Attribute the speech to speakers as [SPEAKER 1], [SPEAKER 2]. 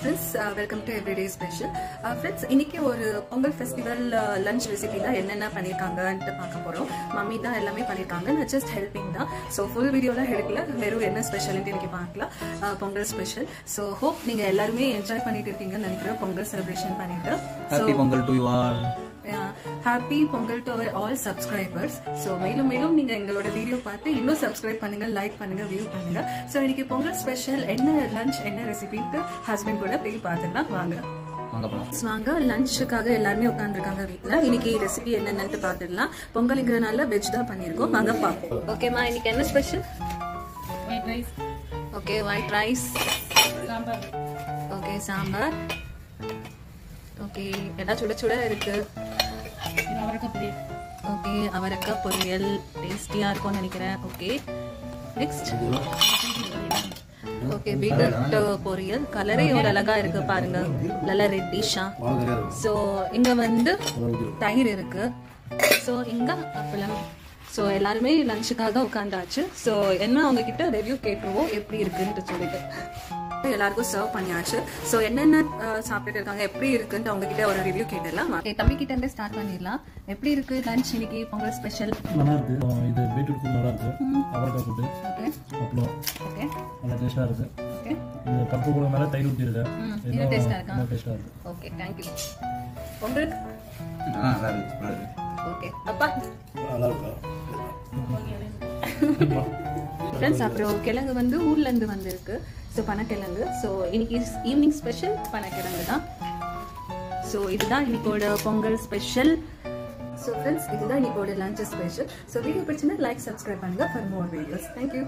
[SPEAKER 1] friends, welcome to Everyday Special. Friends, இன்னைக்கு ஒரு Pongal festival lunch recipe தான் என்னென்ன பண்ணிருக்காங்கன்னு பார்க்க போறோம். மம்மி தான் எல்லாமே பண்ணிருக்காங்க. நான் ஜஸ்ட் ஹெல்பிங் தான். சோ ஃபுல் வீடியோல எடுக்கல. வெறும் என்ன ஸ்பெஷல்னு இன்னைக்கு பார்க்கலாம். பொங்கல் ஸ்பெஷல். சோ ஹோப் நீங்க எல்லாரும் என்ஜாய் பண்ணிட்டு இருக்கீங்கன்னு நினைக்கிறேன். பொங்கல் செலிப்ரேஷன் பண்ணிட்டு.
[SPEAKER 2] Happy Pongal to you all.
[SPEAKER 1] Happy Pongal to our all subscribers. So மேலும் மேலும் நீங்க எங்களோட வீடியோ பார்த்து இன்னும் சப்ஸ்கிரைப் பண்ணுங்க, லைக் பண்ணுங்க, வியூ பண்ணுங்க. சோ இன்னைக்கு பொங்கல் ஸ்பெஷல் என்ன லஞ்ச் என்ன ரெசிபிக்கு ஹஸ்பண்ட் கூட போய் பார்த்துலாம் வாங்க. வாங்க லஞ்சுக்காக எல்லாருமே உட்காந்துருக்காங்க வீட்டுல. இன்னைக்கு ரெசிபி என்னன்னு பார்த்துடலாம். பொங்கல்ங்கிறனால வெஜ் தான் பண்ணிருக்கோம். வாங்க பார்ப்போம். ஓகேமா, இன்னைக்கு என்ன special?
[SPEAKER 3] White rice.
[SPEAKER 1] Okay, white rice.
[SPEAKER 3] Sambar.
[SPEAKER 1] Okay, sambar. Okay, எல்லாம் சுட சுட இருக்கு.
[SPEAKER 3] அவரைக்காய் பொரியல்.
[SPEAKER 1] ஓகே, அவரைக்காய் பொரியல் டேஸ்டியா இருக்கும்னு நினைக்கிறேன். Okay, next. ஓகே, பீட்ரூட் பொரியல். கலரே ஒரு அழகா இருக்கு பாருங்க, நல்ல ரெட்டிஷா. சோ இங்க வந்து தயிர் இருக்கு. சோ இங்க அப்பளம். சோ எல்லாருமே லஞ்சுக்காக உட்காந்தாச்சு. சோ என்ன அவங்க கிட்ட ரிவ்யூ கேட்டுருவோம் எப்படி இருக்குன்னு சொல்லிட்டு. எல்லாருக்கும் சர்வ் பண்ணியாச்சு. சோ என்னென்ன சாப்பிட்டு இருக்காங்க, எப்படி இருக்குன்னு அவங்க கிட்ட ஒரு ரிவ்யூ கேட்டுடலாம். தம்பி கிட்ட இருந்தே ஸ்டார்ட் பண்ணிடலாம். எப்படி இருக்கு லஞ்ச் இன்னைக்கு பொங்கல் ஸ்பெஷல்?
[SPEAKER 4] நல்லா இருக்கு. இது பீட்ரூட் ஃபுட் நல்லா இருக்கு. அவரைக்காய் ஃபுட்.
[SPEAKER 1] ஓகே,
[SPEAKER 4] அப்புறம்
[SPEAKER 1] ஓகே,
[SPEAKER 4] நல்லா டேஸ்டா இருக்கு.
[SPEAKER 1] ஓகே,
[SPEAKER 4] இது பருப்பு கூட மேல தயிர் ஊத்தி இருக்கு.
[SPEAKER 1] இது டேஸ்டா இருக்கா?
[SPEAKER 4] டேஸ்டா இருக்கு.
[SPEAKER 1] Okay, thank you. உங்களுக்கு
[SPEAKER 2] நல்லா இருக்கு.
[SPEAKER 1] ஓகே அப்பா
[SPEAKER 4] நல்லா இருக்கு.
[SPEAKER 1] ஃப்ரெண்ட்ஸ், அப்புறம் கிழங்கு வந்து ஊர்ல இருந்து வந்திருக்கு. ஸோ பனக்கிழங்கு. ஸோ இன்னைக்கு ஈவினிங் ஸ்பெஷல் பனக்கிழங்கு தான். ஸோ இதுதான் இன்னைக்கோட பொங்கல் ஸ்பெஷல். ஸோ ஃப்ரெண்ட்ஸ், இதுதான் இன்னைக்கோட லஞ்ச் ஸ்பெஷல். ஸோ வீடியோ பிடிச்சிருந்தா லைக், சப்ஸ்கிரைப் பண்ணுங்க ஃபார் மோர் வீடியோஸ். தேங்க்யூ.